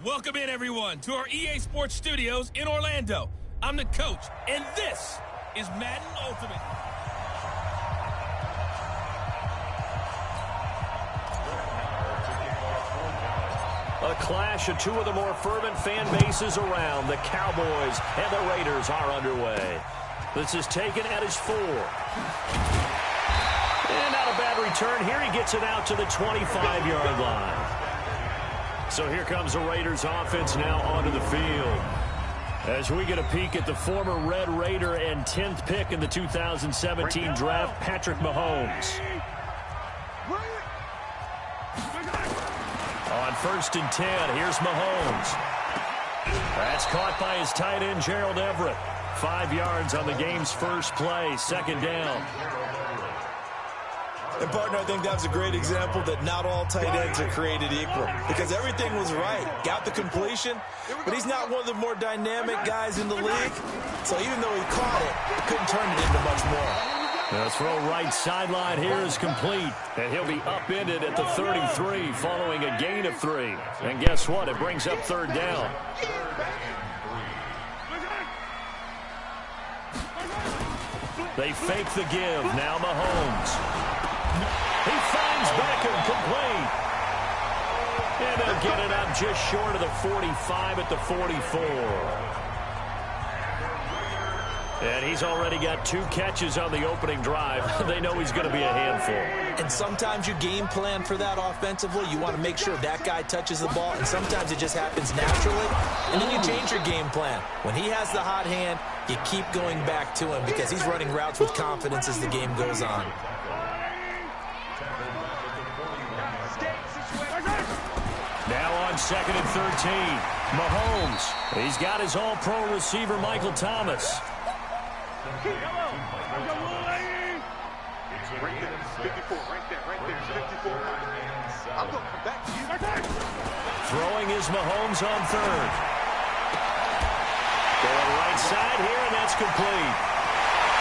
Welcome in, everyone, to our EA Sports Studios in Orlando. I'm the coach, and this is Madden Ultimate. A clash of two of the more fervent fan bases around. The Cowboys and the Raiders are underway. This is taken at his 4. And not a bad return here. He gets it out to the 25-yard line. So here comes the Raiders offense now onto the field. As we get a peek at the former Red Raider and 10th pick in the 2017 draft, Patrick Mahomes. On 1st and 10, here's Mahomes. That's caught by his tight end, Gerald Everett. 5 yards on the game's first play, 2nd down. And, partner, I think that's a great example that not all tight ends are created equal because everything was right. Got the completion, but he's not one of the more dynamic guys in the league. So even though he caught it, couldn't turn it into much more. The throw right sideline here is complete, and he'll be upended at the 33 following a gain of 3. And guess what? It brings up 3rd down. They fake the give. Now Mahomes. He finds Beckham complete. And they'll get it up just short of the 45 at the 44. And he's already got 2 catches on the opening drive. They know he's going to be a handful. And sometimes you game plan for that offensively. You want to make sure that guy touches the ball, and sometimes it just happens naturally. And then you change your game plan. When he has the hot hand, you keep going back to him because he's running routes with confidence as the game goes on. Now on 2nd and 13, Mahomes. He's got his all-pro receiver, Michael Thomas. Throwing is Mahomes on 3rd. Going right side here, and that's complete.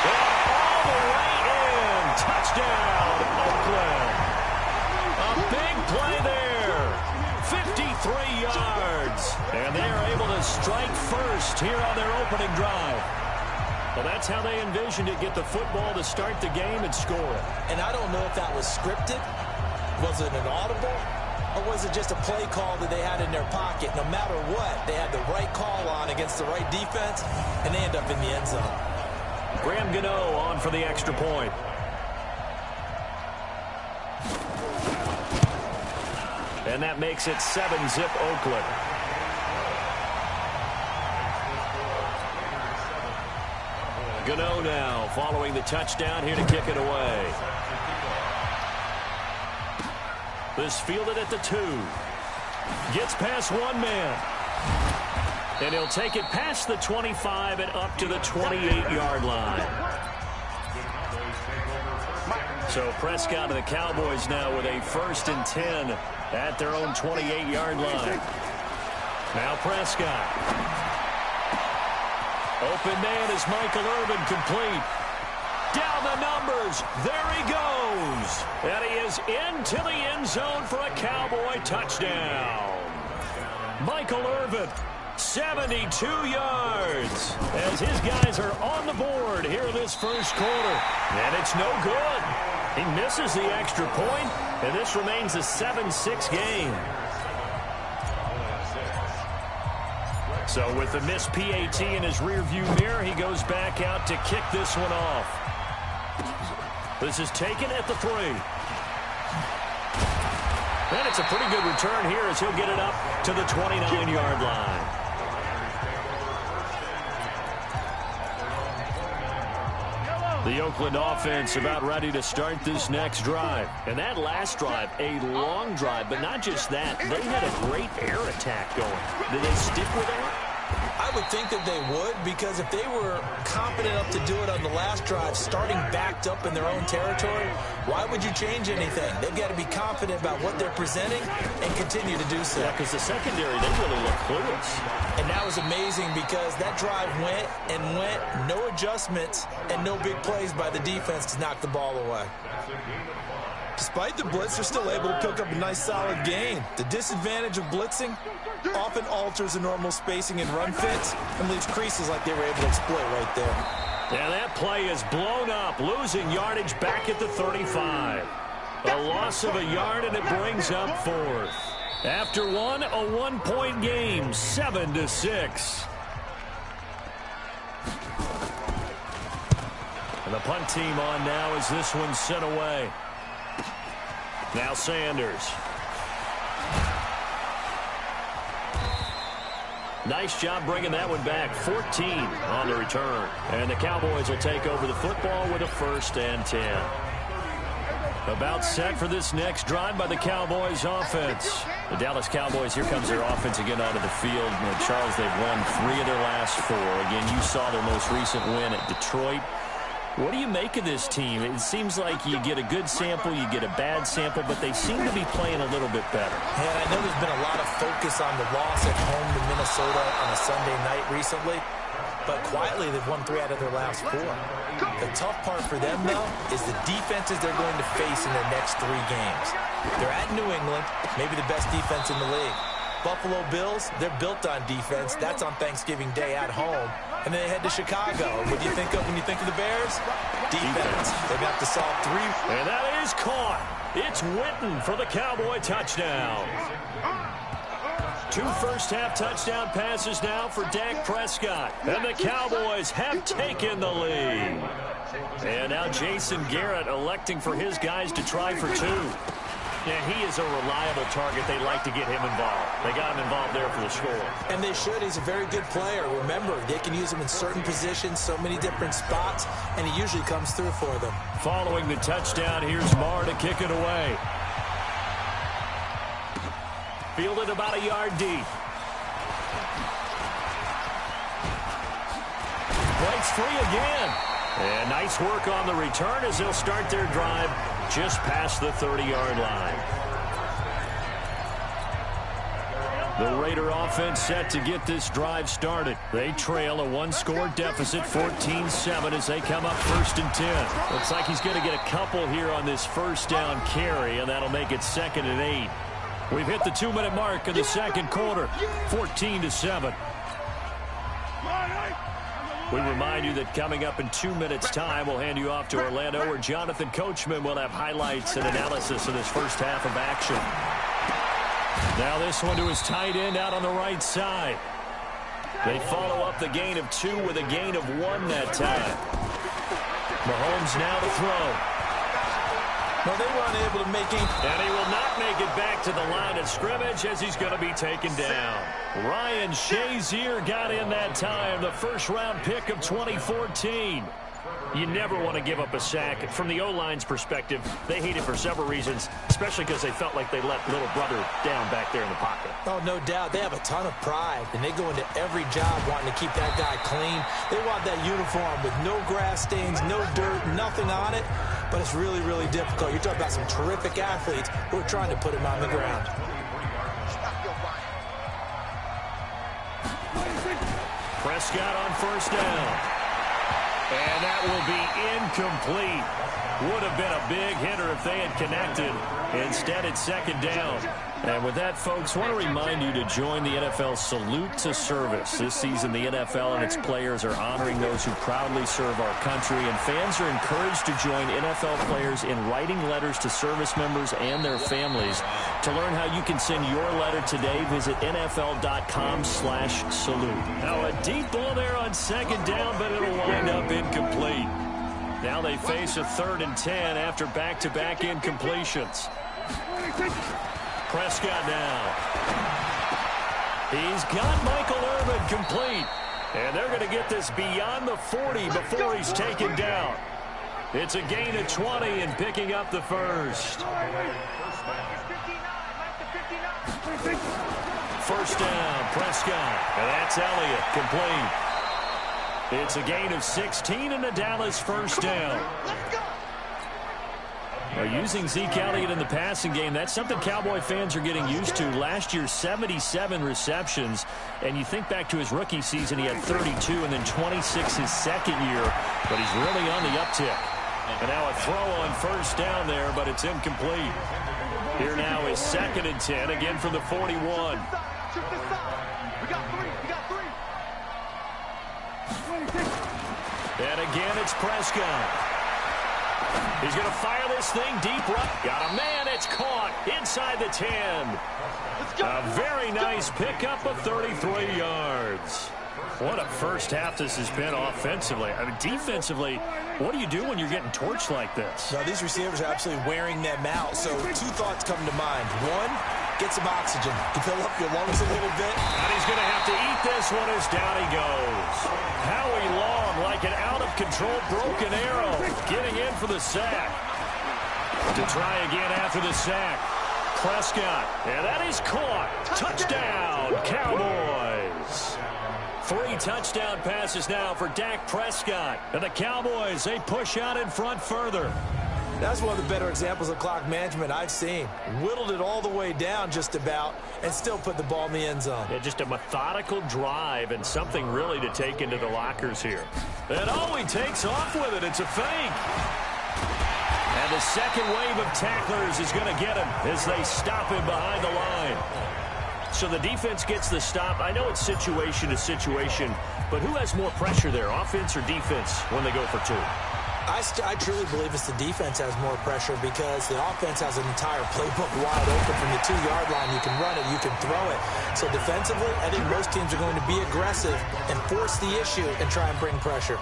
All the way in. Touchdown, Oakland. A big play there. 53 yards. And they are able to strike first here on their opening drive. Well, that's how they envisioned it, get the football to start the game and score it. And I don't know if that was scripted. Was it an audible? Or was it just a play call that they had in their pocket? No matter what, they had the right call on against the right defense, and they end up in the end zone. Graham Gano on for the extra point. And that makes it 7-zip Oakland. Gano now following the touchdown here to kick it away. This fielded at the 2. Gets past one man. And he'll take it past the 25 and up to the 28-yard line. So Prescott and the Cowboys now with a 1st and 10 at their own 28-yard line. Now Prescott. Open man is Michael Irvin, complete. Down the numbers. There he goes. And he is into the end zone for a Cowboy touchdown. Michael Irvin, 72 yards. As his guys are on the board here in this first quarter. And it's no good. He misses the extra point, and this remains a 7-6 game. So with the missed PAT in his rearview mirror, he goes back out to kick this one off. This is taken at the 3. And it's a pretty good return here as he'll get it up to the 29-yard line. The Oakland offense about ready to start this next drive. And that last drive, a long drive, but not just that. They had a great air attack going. Did they stick with that? I would think that they would, because if they were confident enough to do it on the last drive, starting backed up in their own territory, why would you change anything? They've got to be confident about what they're presenting and continue to do so. Yeah, because the secondary, they really look clueless. And that was amazing because that drive went and went, no adjustments and no big plays by the defense to knock the ball away. Despite the blitz, they're still able to pick up a nice, solid gain. The disadvantage of blitzing often alters the normal spacing and run fits and leaves creases like they were able to exploit right there. And that play is blown up, losing yardage back at the 35. A loss of a yard, and it brings up fourth. After one, a 1-point game, 7-6. And the punt team on now as this one's sent away. Now Sanders. Nice job bringing that one back. 14 on the return. And the Cowboys will take over the football with a 1st and 10. About set for this next drive by the Cowboys offense. The Dallas Cowboys, here comes their offense again onto the field. And Charles, they've won 3 of their last 4. Again, you saw their most recent win at Detroit. What do you make of this team? It seems like you get a good sample, you get a bad sample, but they seem to be playing a little bit better. And I know there's been a lot of focus on the loss at home to Minnesota on a Sunday night recently, but quietly they've won 3 out of their last 4. The tough part for them, though, is the defenses they're going to face in their next 3 games. They're at New England, maybe the best defense in the league. Buffalo Bills, they're built on defense. That's on Thanksgiving Day at home. And then they head to Chicago. What do you think of when you think of the Bears? Defense. They're going to have to solve 3. And that is caught. It's Witten for the Cowboy touchdown. 2 first-half touchdown passes now for Dak Prescott. And the Cowboys have taken the lead. And now Jason Garrett electing for his guys to try for 2. Yeah, he is a reliable target. They like to get him involved. They got him involved there for the score. And they should. He's a very good player. Remember, they can use him in certain positions, so many different spots, and he usually comes through for them. Following the touchdown, here's Marr to kick it away. Fielded about a yard deep. Breaks free again. And nice work on the return as they'll start their drive just past the 30-yard line. The Raider offense set to get this drive started. They trail a 1-score deficit, 14-7, as they come up 1st and 10. Looks like he's going to get a couple here on this first down carry, and that'll make it 2nd and 8. We've hit the 2-minute mark in the second quarter, 14-7. We remind you that coming up in 2 minutes' time, we'll hand you off to Orlando, where Jonathan Coachman will have highlights and analysis of this first half of action. Now this one to his tight end out on the right side. They follow up the gain of 2 with a gain of 1 that time. Mahomes now to throw. No, they were unable to make him. And he will not make it back to the line of scrimmage as he's going to be taken down. Ryan Shazier got in that time, the first-round pick of 2014. You never want to give up a sack. From the O-line's perspective, they hate it for several reasons, especially because they felt like they let little brother down back there in the pocket. Oh, no doubt. They have a ton of pride, and they go into every job wanting to keep that guy clean. They want that uniform with no grass stains, no dirt, nothing on it, but it's really, really difficult. You're talking about some terrific athletes who are trying to put him on the ground. Prescott on first down. And that will be incomplete. Would have been a big hitter if they had connected. Instead, it's 2nd down. And with that, folks, I want to remind you to join the NFL Salute to Service. This season, the NFL and its players are honoring those who proudly serve our country, and fans are encouraged to join NFL players in writing letters to service members and their families. To learn how you can send your letter today, visit NFL.com/salute. Now, a deep ball there on 2nd down, but it'll wind up incomplete. Now they face a 3rd and 10 after back-to-back incompletions. Prescott now. He's got Michael Irvin complete. And they're going to get this beyond the 40 before he's taken down. It's a gain of 20 and picking up the first. First down, Prescott. And that's Elliott complete. It's a gain of 16 and a Dallas first down. Using Zeke Elliott in the passing game, that's something Cowboy fans are getting used to. Last year, 77 receptions. And you think back to his rookie season, he had 32 and then 26 his second year. But he's really on the uptick. And now a throw on first down there, but it's incomplete. Here now is 2nd and 10, again from the 41. And again, it's Prescott. He's going to fire this thing deep right. Got a man. It's caught inside the 10. A very nice pickup of 33 yards. What a first half this has been offensively. I mean, defensively, what do you do when you're getting torched like this? Now, these receivers are absolutely wearing them out. So 2 thoughts come to mind. One, get some oxygen. You fill up your lungs a little bit. And he's going to have to eat this one as down he goes. Howie Long, like an out-of-control broken arrow, getting in for the sack. To try again after the sack. Prescott, and that is caught. Touchdown, Cowboys. 3 touchdown passes now for Dak Prescott. And the Cowboys, they push out in front further. That's one of the better examples of clock management I've seen. Whittled it all the way down just about and still put the ball in the end zone. Yeah, just a methodical drive and something really to take into the lockers here. And he takes off with it. It's a fake. And the second wave of tacklers is going to get him as they stop him behind the line. So the defense gets the stop. I know it's situation to situation, but who has more pressure there, offense or defense, when they go for 2? I truly believe it's the defense has more pressure because the offense has an entire playbook wide open from the 2-yard line. You can run it, you can throw it. So defensively, I think most teams are going to be aggressive and force the issue and try and bring pressure.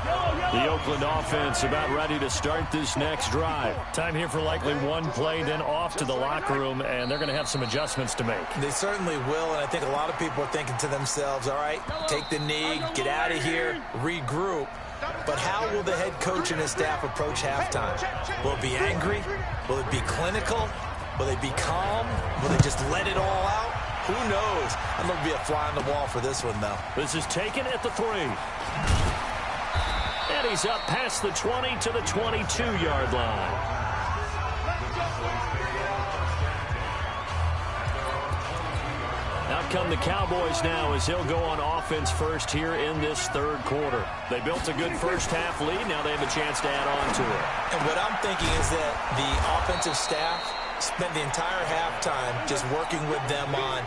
The Oakland offense about ready to start this next drive. Time here for likely one play, then off to the locker room, and they're going to have some adjustments to make. They certainly will, and I think a lot of people are thinking to themselves, all right, take the knee, get out of here, regroup. But how will the head coach and his staff approach halftime? Will it be angry? Will it be clinical? Will they be calm? Will they just let it all out? Who knows? I'm going to be a fly on the wall for this one, though. This is taken at the 3. And he's up past the 20 to the 22-yard line. Out come the Cowboys now as he'll go on offense first here in this 3rd quarter. They built a good first half lead. Now they have a chance to add on to it. And what I'm thinking is that the offensive staff spent the entire halftime just working with them on,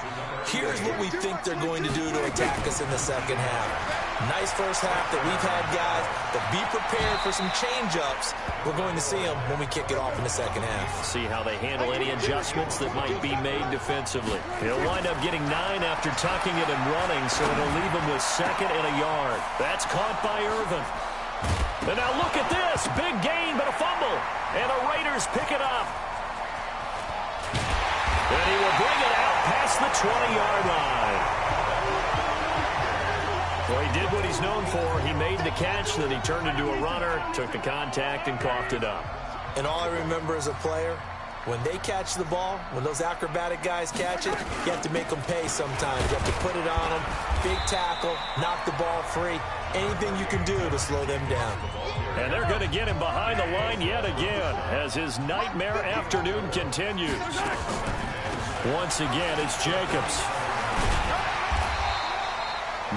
here's what we think they're going to do to attack us in the second half. Nice first half that we've had, guys, but be prepared for some change-ups. We're going to see them when we kick it off in the second half. See how they handle any adjustments that might be made defensively. He'll wind up getting 9 after tucking it and running, so it'll leave him with 2nd and a yard. That's caught by Irvin. And now look at this. Big gain, but a fumble. And the Raiders pick it up. And he will bring it out past the 20-yard line. Well, he did what he's known for. He made the catch, then he turned into a runner, took the contact, and coughed it up. And all I remember as a player, when they catch the ball, when those acrobatic guys catch it, you have to make them pay sometimes. You have to put it on them, big tackle, knock the ball free, anything you can do to slow them down. And they're going to get him behind the line yet again as his nightmare afternoon continues. Once again, it's Jacobs.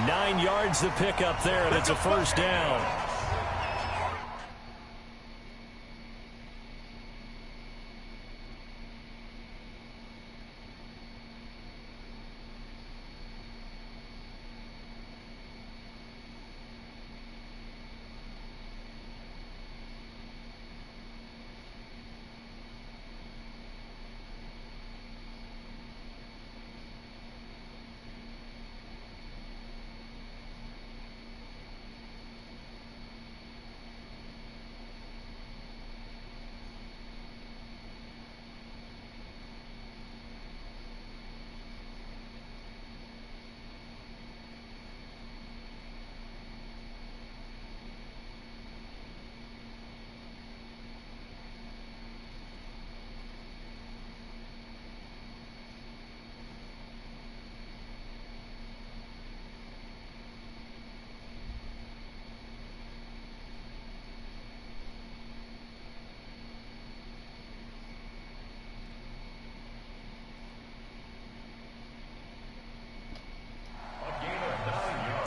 9 yards to pick up there, and it's a first down.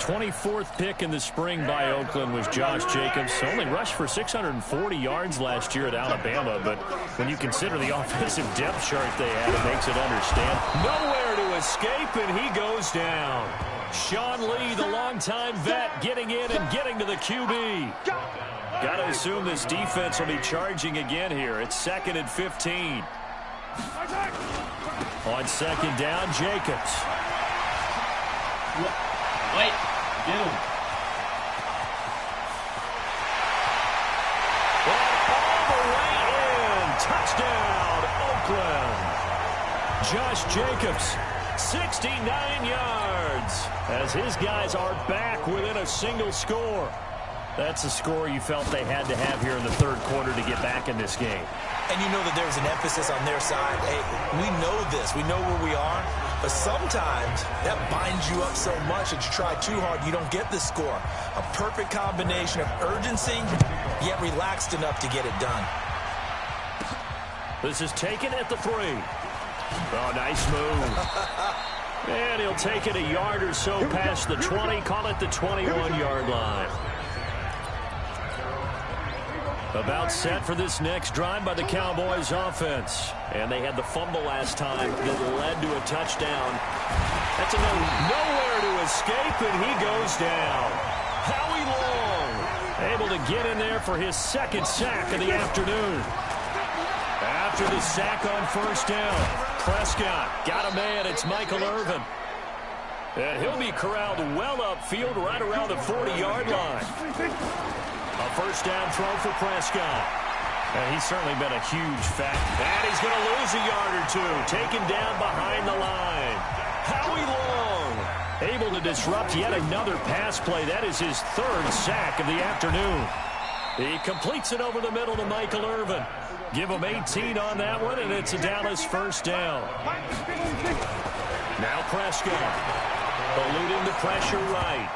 24th pick in the spring by Oakland was Josh Jacobs. Only rushed for 640 yards last year at Alabama, but when you consider the offensive depth chart they had, it makes it understand. Nowhere to escape, and he goes down. Sean Lee, the longtime vet, getting in and getting to the QB. Got to assume this defense will be charging again here. It's 2nd and 15. On 2nd down, Jacobs. Wait, dude. All the way in. Touchdown, Oakland. Josh Jacobs, 69 yards, as his guys are back within a single score. That's a score you felt they had to have here in the third quarter to get back in this game. And you know that there's an emphasis on their side. Hey, we know this. We know where we are. But sometimes that binds you up so much that you try too hard, you don't get the score. A perfect combination of urgency, yet relaxed enough to get it done. This is taken at the 3. Oh, nice move. And he'll take it a yard or so past the 20, call it the 21-yard line. About set for this next drive by the Cowboys offense. And they had the fumble last time that led to a touchdown. That's a nowhere to escape, and he goes down. Howie Long able to get in there for his 2nd sack of the afternoon. After the sack on 1st down, Prescott got a man. It's Michael Irvin. And he'll be corralled well upfield right around the 40-yard line. A 1st down throw for Prescott. And he's certainly been a huge factor. And he's going to lose a yard or two. Taken down behind the line. Howie Long able to disrupt yet another pass play. That is his 3rd sack of the afternoon. He completes it over the middle to Michael Irvin. Give him 18 on that one, and it's a Dallas 1st down. Now Prescott eluding the pressure right.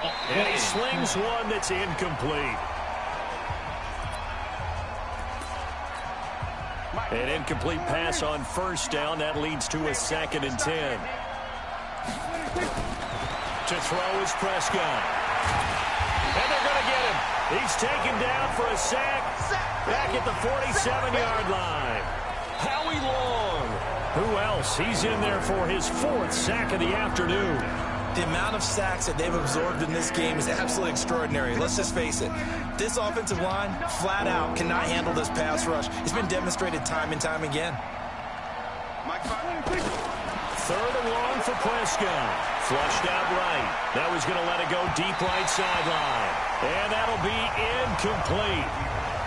And he slings one that's incomplete. An incomplete pass on 1st down. That leads to a 2nd and 10. To throw is Prescott. And they're going to get him. He's taken down for a sack back at the 47-yard line. Howie Long. Who else? He's in there for his 4th sack of the afternoon. The amount of sacks that they've absorbed in this game is absolutely extraordinary. Let's just face it. This offensive line, flat out, cannot handle this pass rush. It's been demonstrated time and time again. 3rd and long for Prescott. Flushed out right. That was going to let it go deep right sideline. And that'll be incomplete.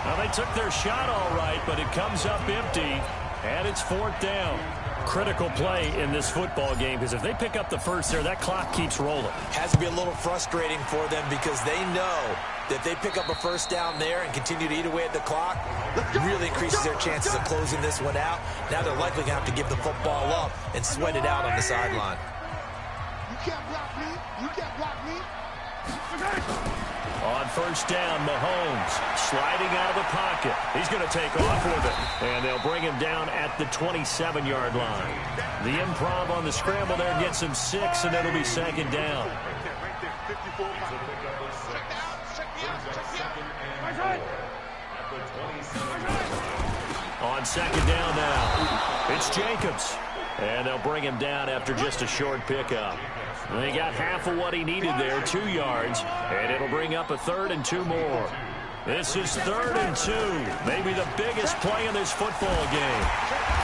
Now, they took their shot all right, but it comes up empty. And it's 4th down. Critical play in this football game, because if they pick up the 1st there, that clock keeps rolling. Has to be a little frustrating for them because they know that if they pick up a 1st down there and continue to eat away at the clock, it really increases their chances of closing this one out. Now they're likely going to have to give the football up and sweat it out on the sideline. You can't block me. You can't block me. On 1st down, Mahomes sliding out of the pocket. He's going to take off with it. And they'll bring him down at the 27-yard line. The improv on the scramble there gets him 6, and it'll be 2nd down. On 2nd down now, it's Jacobs. And they'll bring him down after just a short pickup. And he got half of what he needed there, 2 yards, and it'll bring up a 3rd and 2 more. This is 3rd and 2, maybe the biggest play in this football game.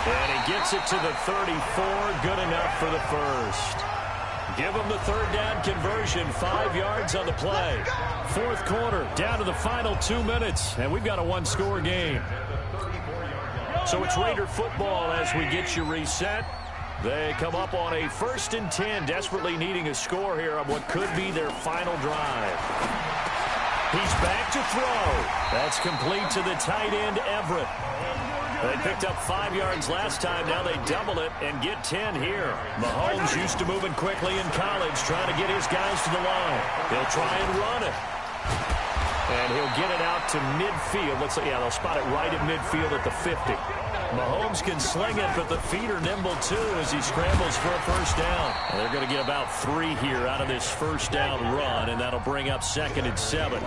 And he gets it to the 34, good enough for the 1st. Give him the 3rd down conversion, 5 yards on the play. 4th quarter, down to the final 2 minutes, and we've got a 1-score game. So it's Raider football as we get you reset. They come up on a 1st and 10, desperately needing a score here on what could be their final drive. He's back to throw. That's complete to the tight end, Everett. They picked up 5 yards last time. Now they double it and get 10 here. Mahomes used to moving quickly in college, trying to get his guys to the line. He'll try and run it. And he'll get it out to midfield. Looks like, yeah, they'll spot it right at midfield at the 50. Mahomes can sling it, but the feet are nimble too as he scrambles for a first down. And they're going to get about 3 here out of this first down run, and that'll bring up 2nd and 7.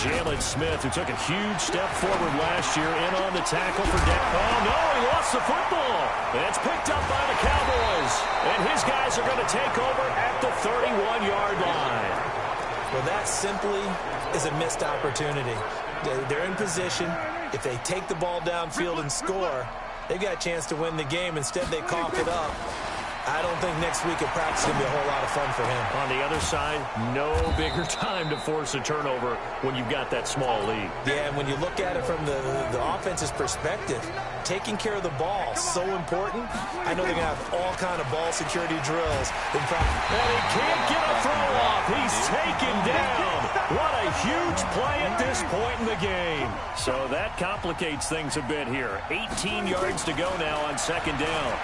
Jalen Smith, who took a huge step forward last year, in on the tackle for down. Oh, no, he lost the football. It's picked up by the Cowboys, and his guys are going to take over at the 31-yard line. Well, that simply is a missed opportunity. They're in position. If they take the ball downfield and score, they've got a chance to win the game. Instead, they cough it up. I don't think next week at practice is going to be a whole lot of fun for him. On the other side, no bigger time to force a turnover when you've got that small lead. Yeah, and when you look at it from the offense's perspective, taking care of the ball, so important. I know they're going to have all kind of ball security drills in practice. And he can't get a throw off. He's taken down. What a huge play at this point in the game. So that complicates things a bit here. 18 yards to go now on 2nd down.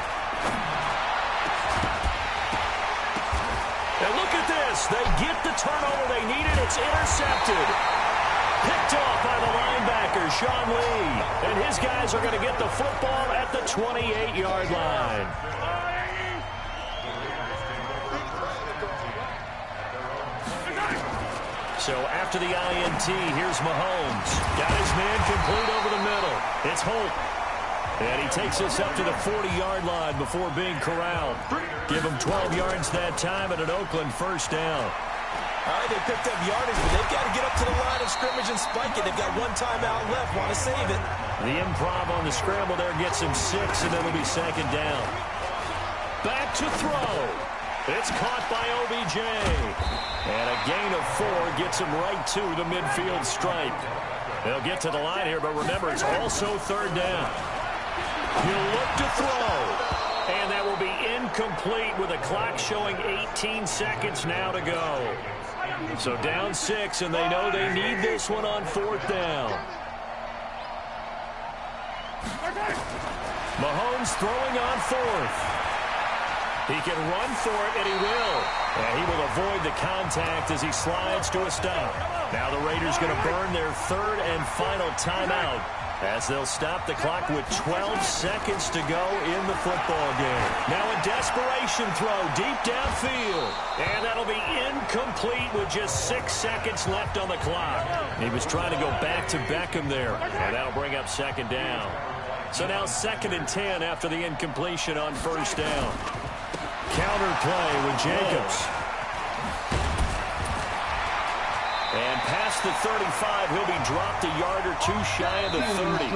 And look at this. They get the turnover they needed. It's intercepted. Picked off by the linebacker, Sean Lee. And his guys are going to get the football at the 28-yard line. So after the INT, here's Mahomes. Got his man complete over the middle. It's Holt. And he takes us up to the 40-yard line before being corralled. Give him 12 yards that time and an Oakland first down. All right, they picked up yardage, but they've got to get up to the line of scrimmage and spike it. They've got 1 timeout left. Want to save it. The improv on the scramble there gets him 6, and then it'll be 2nd down. Back to throw. It's caught by OBJ. And a gain of 4 gets him right to the midfield stripe. They'll get to the line here, but remember, it's also 3rd down. He'll look to throw. And that will be incomplete with the clock showing 18 seconds now to go. So down 6, and they know they need this one on 4th down. Mahomes throwing on 4th. He can run for it, and he will. And he will avoid the contact as he slides to a stop. Now the Raiders going to burn their 3rd and final timeout, as they'll stop the clock with 12 seconds to go in the football game. Now a desperation throw deep downfield. And that'll be incomplete with just 6 seconds left on the clock. He was trying to go back to Beckham there. And that'll bring up 2nd down. So now 2nd and 10 after the incompletion on 1st down. Counter play with Jacobs. And past the 35, he'll be dropped a yard or 2 shy of the 30.